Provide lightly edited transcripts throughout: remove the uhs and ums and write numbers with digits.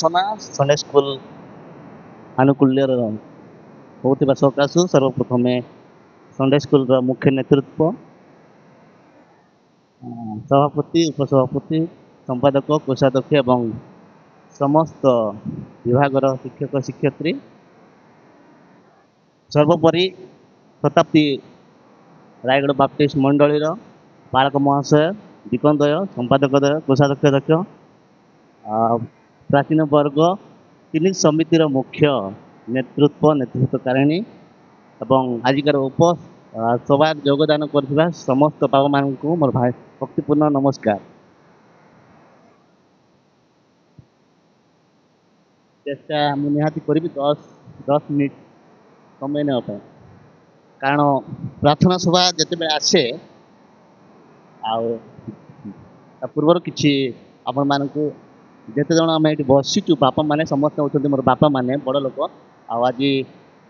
ସନା Sunday school ଆନୁକୂଲ୍ୟର ହେଉଥିବା ସକାଶୁ ସର୍ବପ୍ରଥମେ Sunday ସ୍କୁଲର ମୁଖ୍ୟ ନେତୃତ୍ୱ, ସଭାପତି, ଉପସଭାପତି, ସମ୍ପାଦକ, କୋଷାଧ୍ୟକ୍ଷ ଏବଂ ସମସ୍ତ ବିଭାଗର ଶିକ୍ଷକ ଶିକ୍ଷୟତ୍ରୀ, ସର୍ବୋପରି ଶତାବ୍ଦୀ ରାୟଗଡ଼ ବାପ୍ଟିଷ୍ଟ ମଣ୍ଡଳୀର ପାଳକ ମହାଶୟ, ଦିକନ୍ଦୟ, ସମ୍ପାଦକଦ୍ୱୟ, କୋଷାଧ୍ୟକ୍ଷ, ପ୍ରାଚୀନ ବର୍ଗ, ତିନି ସମିତିର ମୁଖ୍ୟ ନେତୃତ୍ୱକାରିଣୀ ଏବଂ ଆଜିକାର ସଭାରେ ଯୋଗଦାନ କରିଥିବା ସମସ୍ତ ବାବାମାନଙ୍କୁ ମୋର ଭକ୍ତିପୂର୍ଣ୍ଣ ନମସ୍କାର। ଚେଷ୍ଟା ମୁଁ ନିହାତି କରିବି 10 ମିନିଟ୍ ସମୟ ନେବା ପାଇଁ, କାରଣ ପ୍ରାର୍ଥନା ସଭା ଯେତେବେଳେ ଆସେ ଆଉ ତା ପୂର୍ବରୁ କିଛି ଆପଣମାନଙ୍କୁ ଯେତେଜଣ ଆମେ ଏଠି ବସିଛୁ ବାପା ମାନେ ସମସ୍ତେ ହେଉଛନ୍ତି ମୋର ବାପା ମାନେ, ବଡ଼ ଲୋକ। ଆଉ ଆଜି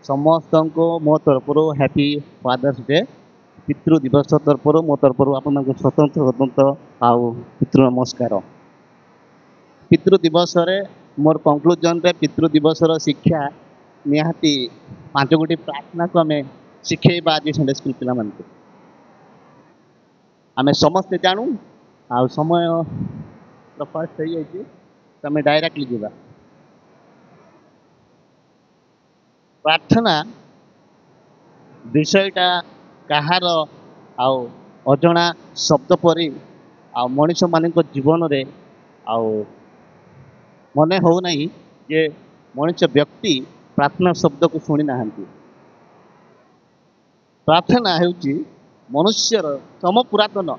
ସମସ୍ତଙ୍କୁ ମୋ ତରଫରୁ ହ୍ୟାପି ଫାଦର୍ସ ଡେ, ପିତୃ ଦିବସ ତରଫରୁ ମୋ ତରଫରୁ ଆପଣମାନଙ୍କୁ ସ୍ୱତନ୍ତ୍ର ଆଉ ପିତୃ ନମସ୍କାର। ପିତୃ ଦିବସରେ ମୋର କନକ୍ଲୁଜନରେ ପିତୃ ଦିବସର ଶିକ୍ଷା ନିହାତି 5 ଗୋଟି ପ୍ରାର୍ଥନାକୁ ଆମେ ଶିଖେଇବା ଆଜି ସଣ୍ଡେ ସ୍କୁଲ ପିଲାମାନଙ୍କୁ। ଆମେ ସମସ୍ତେ ଜାଣୁ ଆଉ ସମୟ ଫାଷ୍ଟ ହେଇଯାଇଛି, ଆମେ ଡାଇରେକ୍ଟଲି ଯିବା। ପ୍ରାର୍ଥନା ବିଷୟଟା କାହାର ଆଉ ଅଜଣା ଶବ୍ଦ ପରି ଆଉ ମଣିଷମାନଙ୍କ ଜୀବନରେ ଆଉ ମନେ ହେଉନାହିଁ ଯେ ମଣିଷ ବ୍ୟକ୍ତି ପ୍ରାର୍ଥନା ଶବ୍ଦକୁ ଶୁଣି ନାହାନ୍ତି। ପ୍ରାର୍ଥନା ହେଉଛି ମନୁଷ୍ୟର ସମ ପୁରାତନ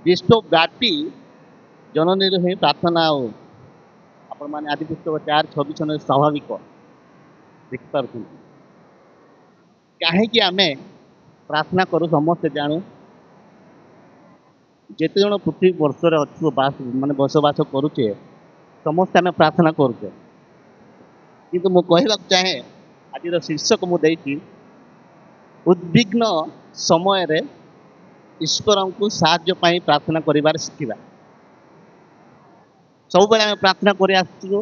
ବିଶ୍ୱବ୍ୟାପୀ ଜନନୀରୁ ହିଁ ପ୍ରାର୍ଥନା। ଆଉ ଆପଣମାନେ ଆଦି ପୁସ୍ତକ 4:26 ସ୍ୱାଭାବିକ ଦେଖିପାରୁଛନ୍ତି। କାହିଁକି ଆମେ ପ୍ରାର୍ଥନା କରୁ ସମସ୍ତେ ଜାଣୁ। ଯେତେ ଜଣ ପୃଥିବୀ ବର୍ଷରେ ଅଛୁ ବସବାସ କରୁଛେ ସମସ୍ତେ ଆମେ ପ୍ରାର୍ଥନା କରୁଛେ, କିନ୍ତୁ ମୁଁ କହିବାକୁ ଚାହେଁ ଆଜିର ଶୀର୍ଷକ ମୁଁ ଦେଇଛି ଉଦ୍ବିଗ୍ନ ସମୟରେ ଈଶ୍ୱରଙ୍କୁ ସାହାଯ୍ୟ ପାଇଁ ପ୍ରାର୍ଥନା କରିବାରେ ଶିଖିବା। ସବୁବେଳେ ଆମେ ପ୍ରାର୍ଥନା କରି ଆସୁଛୁ,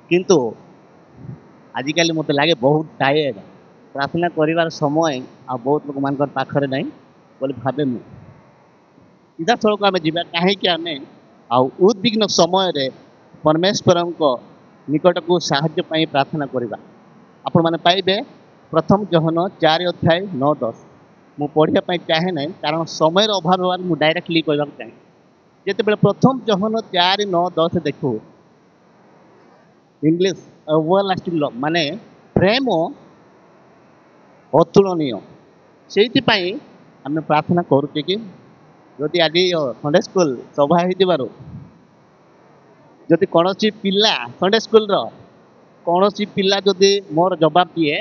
କିନ୍ତୁ ଆଜିକାଲି ମୋତେ ଲାଗେ ବହୁତ ଟାୟାର୍ଡ, ପ୍ରାର୍ଥନା କରିବାର ସମୟ ଆଉ ବହୁତ ଲୋକମାନଙ୍କର ପାଖରେ ନାହିଁ ବୋଲି ଭାବେ ମୁଁ। ସିଧାସଳଖ ଆମେ ଯିବା କାହିଁକି ଆମେ ଆଉ ଉଦ୍ବିଗ୍ନ ସମୟରେ ପରମେଶ୍ୱରଙ୍କ ନିକଟକୁ ସାହାଯ୍ୟ ପାଇଁ ପ୍ରାର୍ଥନା କରିବା। ଆପଣମାନେ ପାଇବେ ପ୍ରଥମ ଯୋହନ 4:9-10। ମୁଁ ପଢ଼ିବା ପାଇଁ ଚାହେଁ ନାହିଁ କାରଣ ସମୟର ଅଭାବ ହେବାରୁ ମୁଁ ଡାଇରେକ୍ଟଲି କହିବାକୁ ଚାହେଁ। ଯେତେବେଳେ ପ୍ରଥମ ଯୋହନ 4:9-10 ଦେଖୁ, ଇଂଲିଶ ଏଭରଲାଷ୍ଟିଂ ଲଭ୍ ମାନେ ପ୍ରେମ ଅତୁଳନୀୟ। ସେଇଥିପାଇଁ ଆମେ ପ୍ରାର୍ଥନା କରୁଛେ କି ଯଦି ଆଜି ସଣ୍ଡେ ସ୍କୁଲ ସଭା ହେଇଥିବାରୁ ଯଦି କୌଣସି ପିଲା ସଣ୍ଡେ ସ୍କୁଲର କୌଣସି ପିଲା ଯଦି ମୋର ଜବାବ ଦିଏ,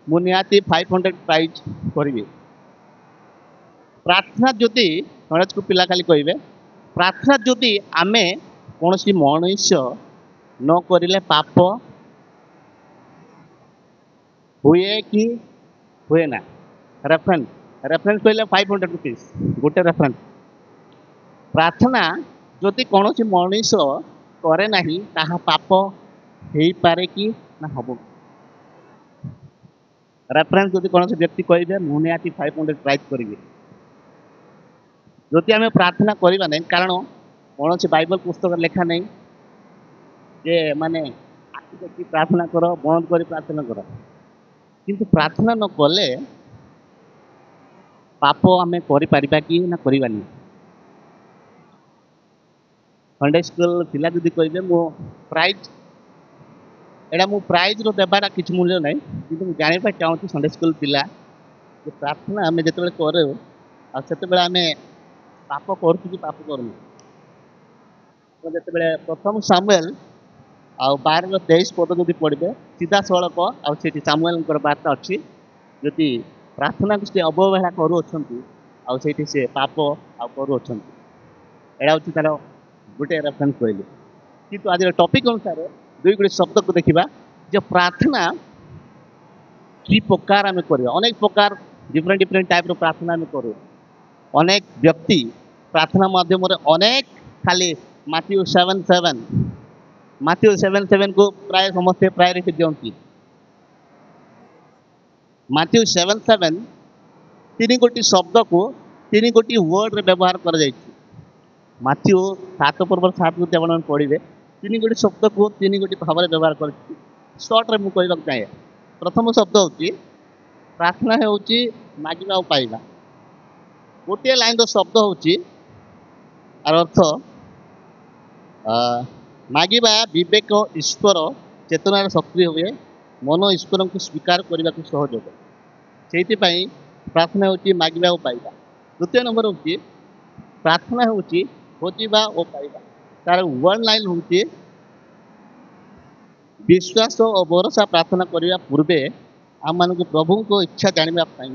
ମୁଁ ନିହାତି 500 ପ୍ରାଇଜ୍ କରିବି। ପ୍ରାର୍ଥନା ଯଦି ସଣ୍ଡେ ସ୍କୁଲ ପିଲା ଖାଲି କହିବେ, ପ୍ରାର୍ଥନା ଯଦି ଆମେ କୌଣସି ମଣିଷ ନ କରିଲେ ପାପ ହୁଏ କି ହୁଏ ନା। ରେଫରେନ୍ସ କହିଲେ 500 rupees ଗୋଟେ ରେଫରେନ୍ସ। ପ୍ରାର୍ଥନା ଯଦି କୌଣସି ମଣିଷ କରେ ନାହିଁ ତାହା ପାପ ହେଇପାରେ କି ନା ହବ। ରେଫରେନ୍ସ ଯଦି କୌଣସି ବ୍ୟକ୍ତି କହିବେ, ମୁଁ ନିହାତି 500 ପ୍ରାଇଜ୍ କରିବି। ଯଦି ଆମେ ପ୍ରାର୍ଥନା କରିବା ନାହିଁ, କାରଣ କୌଣସି ବାଇବଲ ପୁସ୍ତକରେ ଲେଖା ନାହିଁ ଯେ ମାନେ ଆଖି ଦେଖି ପ୍ରାର୍ଥନା କର, ବନ୍ଦ କରି ପ୍ରାର୍ଥନା କର। କିନ୍ତୁ ପ୍ରାର୍ଥନା ନ କଲେ ପାପ ଆମେ କରିପାରିବା କି ନା କରିବାନି। ସଣ୍ଡେ ସ୍କୁଲ ପିଲା ଯଦି କହିବେ ମୁଁ ପ୍ରାଇଜ୍, ଏଇଟା ମୁଁ ପ୍ରାଇଜ୍ର ଦେବାଟା କିଛି ମୂଲ୍ୟ ନାହିଁ, କିନ୍ତୁ ମୁଁ ଜାଣିବାକୁ ଚାହୁଁଛି ସଣ୍ଡେ ସ୍କୁଲ ପିଲା ଯେ ପ୍ରାର୍ଥନା ଆମେ ଯେତେବେଳେ କରୁ ଆଉ ସେତେବେଳେ ଆମେ ପାପ କରୁଛୁ କି ପାପ କରୁନୁ। ଯେତେବେଳେ ପ୍ରଥମ ସାମୁଏଲ ଆଉ 12:23 ଯଦି ପଢ଼ିବେ, ସିଧାସଳଖ ଆଉ ସେଠି ସାମୁଏଲଙ୍କର ବାର୍ତ୍ତା ଅଛି। ଯଦି ପ୍ରାର୍ଥନାକୁ ସେ ଅବହେଳା କରୁଅଛନ୍ତି ଆଉ ସେଇଠି ସେ ପାପ ଆଉ କରୁଅଛନ୍ତି। ଏଇଟା ହେଉଛି ତାର ଗୋଟେ ରେଫରେନ୍ସ କହିଲି। କିନ୍ତୁ ଆଜିର ଟପିକ୍ ଅନୁସାରେ 2 ଗୋଟି ଶବ୍ଦକୁ ଦେଖିବା ଯେ ପ୍ରାର୍ଥନା କି ପ୍ରକାର ଆମେ କରିବା। ଅନେକ ପ୍ରକାର ଡିଫରେଣ୍ଟ ଟାଇପ୍ର ପ୍ରାର୍ଥନା ଆମେ କରୁ। ଅନେକ ବ୍ୟକ୍ତି ପ୍ରାର୍ଥନା ମାଧ୍ୟମରେ ଅନେକ ଖାଲି ମାଥିଉ 7:7 ମାଥ୍ୟୁ 7:7 को प्राय समस्ते प्रायोरिटी दियंती। माथ्यू 7:7 तीन गोटी शब्द को तीन गोटी वर्ड रे व्यवहार कर जाइछि। माथ्यू 7:7 को आपण पढ़िबे तीन गोटी शब्द को तीन गोटी भाव में व्यवहार कर शॉर्ट रे मु कहबाक चाहे। प्रथम शब्द होची प्रार्थना होची मागिबा और पाइबा। गोटे लाइन रो शब्द होची आर अर्थ मागिबा विवेक ईश्वर चेतनार सक्रिय हुए मन ईश्वर को स्वीकार करने को सहयोग से प्रार्थना होची मागिबा और पाइबा। द्वितीय नंबर होची प्रार्थना होची खोजिबा और पाइबा। तार वन लाइन होची विश्वास और भरोसा प्रार्थना करने पूर्वे आम मान प्रभु को इच्छा जानापी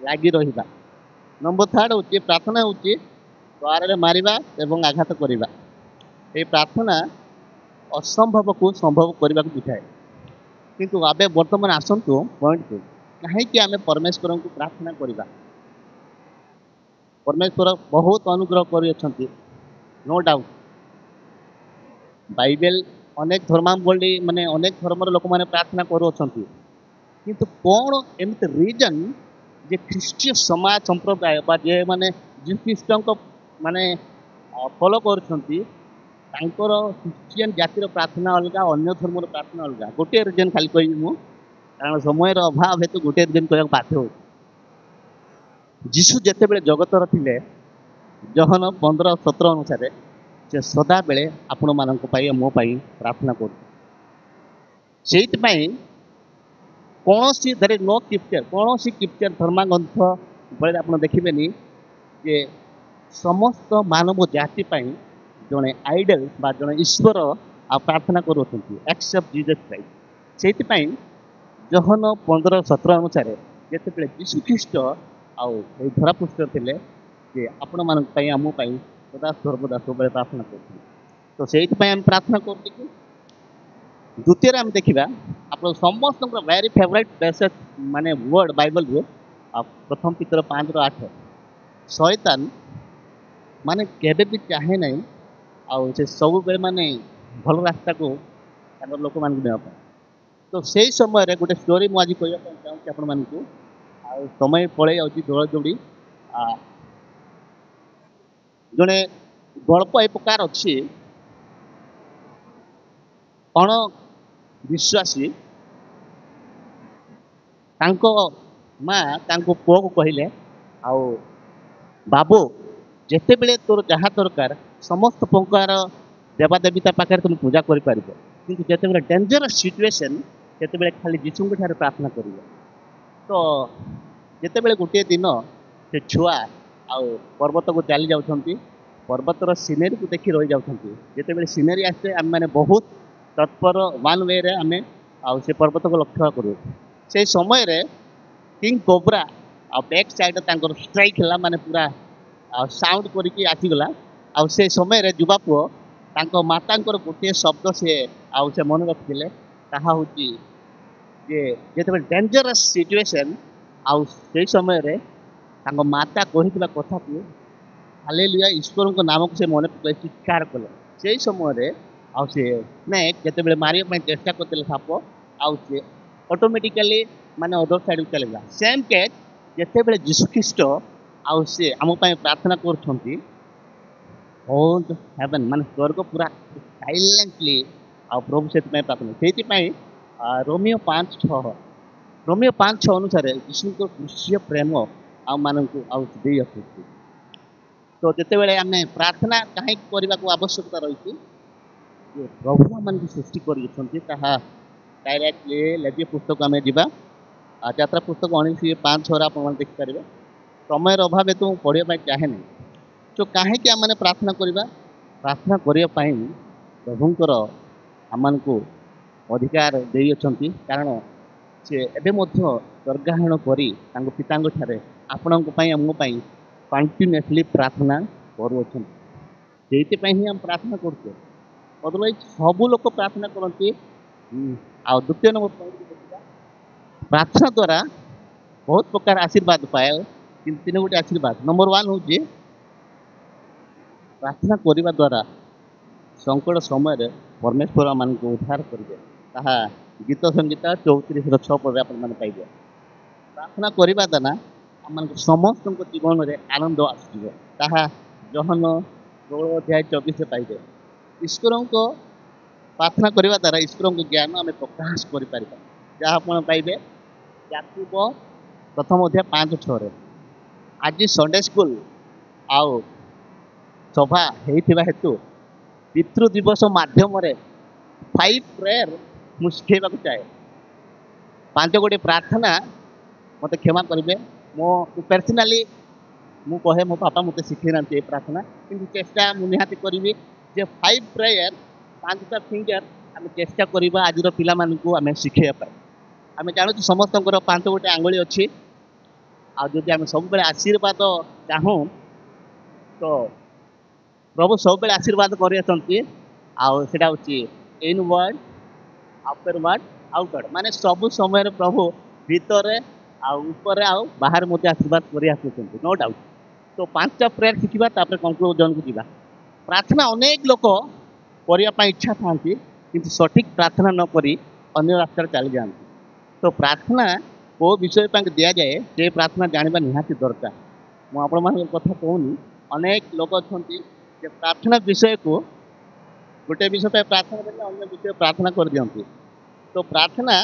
लगी रहा। नंबर थर्ड होची प्रार्थना होची द्वार मारिबा एवं आघात करवा। ये प्रार्थना असंभव को संभव करने को बुझाए। किंतु आबे वर्तमान आसतु पॉइंट को कहीं आम परमेश्वर को प्रार्थना करवा। परमेश्वर बहुत अनुग्रह कर नो डाउट। बाइबल अनेक धर्मावली माने अनेक धर्मर लोक मैंने प्रार्थना करुँच किंतु कौन एमती रिजन जे ख्रीष्टीय समाज संप्रदाय जे माने जीशु ख्रीस्ट माने फॉलो कर ख्रीस्टियन जातिर प्रार्थना अलग अन्य धर्म प्रार्थना अलग। गोटे रिजन खाली कह कारण समय अभाव हेतु गोटे रिजन कह बाध्य हो। जीशु जिते बड़े जगतर थे जहन 15:17 अनुसार से सदा बेले आपण मान मो प्रार्थना कर कौन सी देयर इज नो स्क्रिप्चर कौन सी स्क्रिप्चर धर्मग्रंथ बेले आप देखिए जे समस्त मानव जाति जड़े आइडल बा जड़े ईश्वर आ प्रार्थना एक्सेप्ट जीसस क्राइस्ट। से जहन 15:17 अनुसार जिते जीशु ख्रीस्ट आउ धरा पृष्ठ थे जे आपण मान आम सदा सर्वदा सब प्रार्थना कर तो से प्रार्थना कर। द्वितीय आम देखा आप समस्त वेरी फेवरेट पैसेज माने वर्ड बाइबल रो प्रथम पितर 5:8 शैतान माने केबे भी चाहे नहीं आउ से सब बेले माने भल रास्ता को लोक मान तो से समय गोटे स्टोरी मुझे कहना चाहूँगी आपण मान समय पड़े जाऊँगी दौड़ दौड़ी जड़े गल्प ए प्रकार अच्छी अण विश्वासी माँ पुओ को कहले आओ बाबू जिते बड़े तोर जहाँ दरकार समस्त प्रकार देवादेवता पाखे तुम पूजा कर जिते डेंजरस सिचुएशन से खाली जीशु ठारे प्रार्थना कर तो जिते बड़े गोटे दिन से छुआ आउ पर्वत को चली जाऊँगी पर्वतर सीनेरी को देखी रही जाऊँगी जिते बड़े सीनेरी आसे आम मैंने बहुत तत्पर वन वे रे आमे आउ से पर्वत को लक्ष्य करूँ से समय रे किंग कोब्रा आ बैक साइड तांकर स्ट्राइक हला माने पूरा साउंड करके आसीगला आ से समय रे युवा पुओ तांको मातांकर गोटे शब्द से आउ से मन रखिले ताहा होची जे जेते डेंजरस सिचुएशन आउ से समय रे तांको माता कहितला कथा को हालेलुया ईश्वर को नाम को से मन पकड़ चित्कार कले से समय रे आउ से नेक जेते बेले मारिया चेष्टा करते साप आउ से ऑटोमेटिकली माने अदर साइड को चलेगा सेम केस जेते बेले जीशु ख्रीस्ट आउ से आम प्रार्थना करछंती होल्ड हेवन माने स्वर्ग पूरा साइलेंटली आ प्रभु से प्रार्थना से रोमियो 5:6 रोमियो 5:6 अनुसार जीशु को कृष्ण प्रेम आम मान दे तो जिते बड़े आम प्रार्थना कहीं करने को आवश्यकता रही प्रभु मान सृष्टि कर डायरेक्टली लेवी पुस्तक आम जा यात्रा पुस्तक 19:5-6 आप देखिपारे समय अभाव तो पढ़ाई चाहे नहीं तो कहीं आम प्रार्थना करवा प्रार्थना करने प्रभुंर आम को अधिकार दे कारण सी एवं स्वर्गाहरण कर पिता आपण आमपाई कंटिन्यूअसली प्रार्थना करुँच ही आम प्रार्थना करुँ अदरवाइज सब लोग प्रार्थना करती। आ द्वितीय नंबर पॉइंट प्रार्थना द्वारा बहुत प्रकार आशीर्वाद पाए कि तीन गोटे आशीर्वाद नंबर 1 हूँ प्रार्थना करने द्वारा संकट समय परमेश्वर मानक उद्धार करेंगे ताहा गीत संगीता 34:6 पदे आपण मैंने पाइबे। प्रार्थना करवा द्वारा आम समस्त जीवन में आनंद आसो ताहा जहन 16:24 पाइबे। ईश्वर को प्रार्थना करवा द्वारा ईश्वर को ज्ञान आम प्रकाश कर जहाँ आप पाइबे याकूब प्रथम अध्याय 5:6 आज संडे स्कूल आउ सभा होता हेतु पितृ दिवस मध्यम 5 प्रेयर मुझे शिखेबा चाहे 5 गोटे प्रार्थना मत क्षमा करेंगे मो पर्सनाली मु कहे मो पापा मत शिखे ना प्रार्थना कि चेष्टा मुझे निहाती करी जे 5 प्रेयर 5टा फिंगर आम चेष्टा करवा आज पिला आम शिखेबा आम जानू समस्त 5 गोटे आंगुली अच्छी आदि आम सब आशीर्वाद चाहूँ तो प्रभु सब आशीर्वाद करटा हूँ इन वर्ड आफ्टर वर्ड आउटवर्ड माने सब समय प्रभु भीतर ऊपर बाहर मध्य आशीर्वाद कर नो डाउट। तो 5टा प्रेयर शिखा कंक्लूजन को जीवा। प्रार्थना अनेक लोक करने इच्छा था कि सठिक प्रार्थना न करी अन्य रास्ता चली जाती। तो प्रार्थना को विषय दि जाए से प्रार्थना जाना निहाती दरकार। मुझे कथा कहूनी अनेक लोक अच्छा प्रार्थना विषय को गोटे विषय पर प्रार्थना करें अन्य विषय प्रार्थना कर दियंती। तो प्रार्थना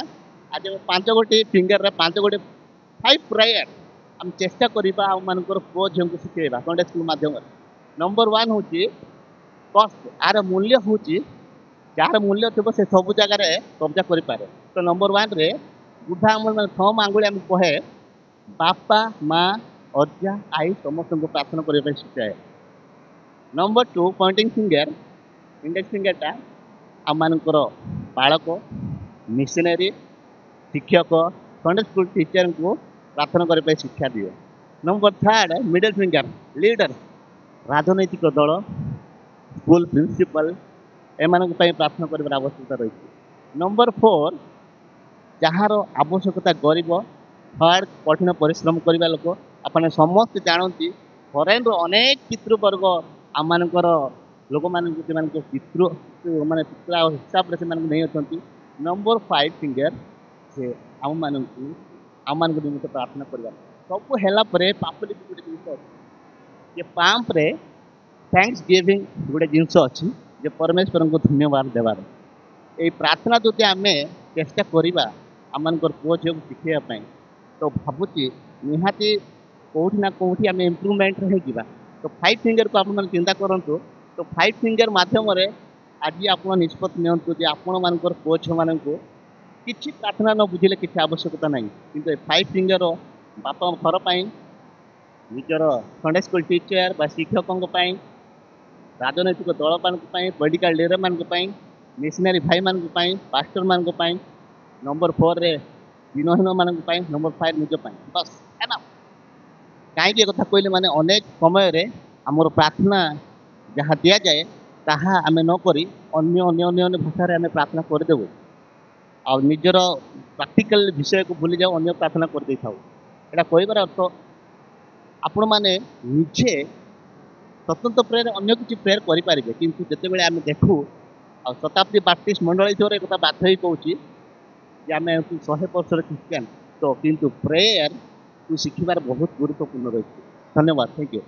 आज 5 गोटे फिंगर रे 5 गोटे 5 प्रेयर आम चेष्टा करवा आमर पुओ झील को शिखेबा संडे स्कूल मध्यम। नंबर 1 हूँ कष्ट आर मूल्य हूँ जार मूल्य थी से सब जगार कब्जा करें। तो नंबर 1 रे बुढ़ा आम थम आंगुली आम कहे बापा माँ अजा आई समस्त को प्रार्थना करने शिखाए। नंबर 2 पॉइंटिंग फिंगर इंडेक्स फिंगरटा आम मानकर बालक मिशनरी शिक्षक संडे स्कूल टीचर को प्रार्थना करने शिक्षा दिए। नंबर 3 मिडल फिंगर लीडर राजनैतिक दल स्कूल प्रिंसिपल एम प्रार्थना कर आवश्यकता रही। नंबर 4 जार आवश्यकता गरीब हार्ड कठिन परिश्रम करने लोक आपने समस्त जानती फरेन अनेक पितृवर्ग आम मानकर लोक मान पितृ माने पितृ हिसाब से नहीं अच्छा। नंबर 5 फिंगर से आम मान निमित्त प्रार्थना करवा सब है पापली गोटे जिन ये पाम्प रे थैंक्स गिविंग गोटे जिनस अच्छी जे परमेश्वर को धन्यवाद देवार ये प्रार्थना जो आम चेष्टा करवा आम पुओ झील को शिखेवाई तो भावुची निहाती कौटी ना कौटी आम इम्प्रूवमेंट हो। तो 5 फिंगर को आप चिंता करूँ तो 5 फिंगर मध्यम आज आप निष्पत्ति नियंतु जे आपण मानकर पुओ झील मान किसी प्रार्थना न बुझे किसी आवश्यकता ना कि 5 फिंगर बापा घर पर निजर संडे स्कूल टीचर बा शिक्षकों राजनैतिक दल मान पॉलिटिकल लीडर मान मिशनरी भाई मान पास्टर मान नंबर 4 रे दिनहीन मान नंबर 5 निज बस है ना कहीं कथा कहले माने अनेक समय आमर प्रार्थना जहाँ दि जाए ताहा आम नक अन्य अन्य अन्य अन्य भाषा आम प्रार्थना करदेबू आ निजर प्राक्टिकल विषय को भूली जाओ अन्य प्रार्थना कर दे था यहाँ कहबार अर्थ आपण मैंने निजे स्वतंत्र प्रेयर अन्य किसी प्रेयर करेंगे किंतु जिते आम देखू आ शताब्दी बाप्टिस्ट मंडली थोड़े एक बाध्य ही कहूँ आम 100% क्रिश्चियन तो किंतु प्रेयर को शिखिबार बहुत गुरुत्वपूर्ण रही। धन्यवाद थैंक यू।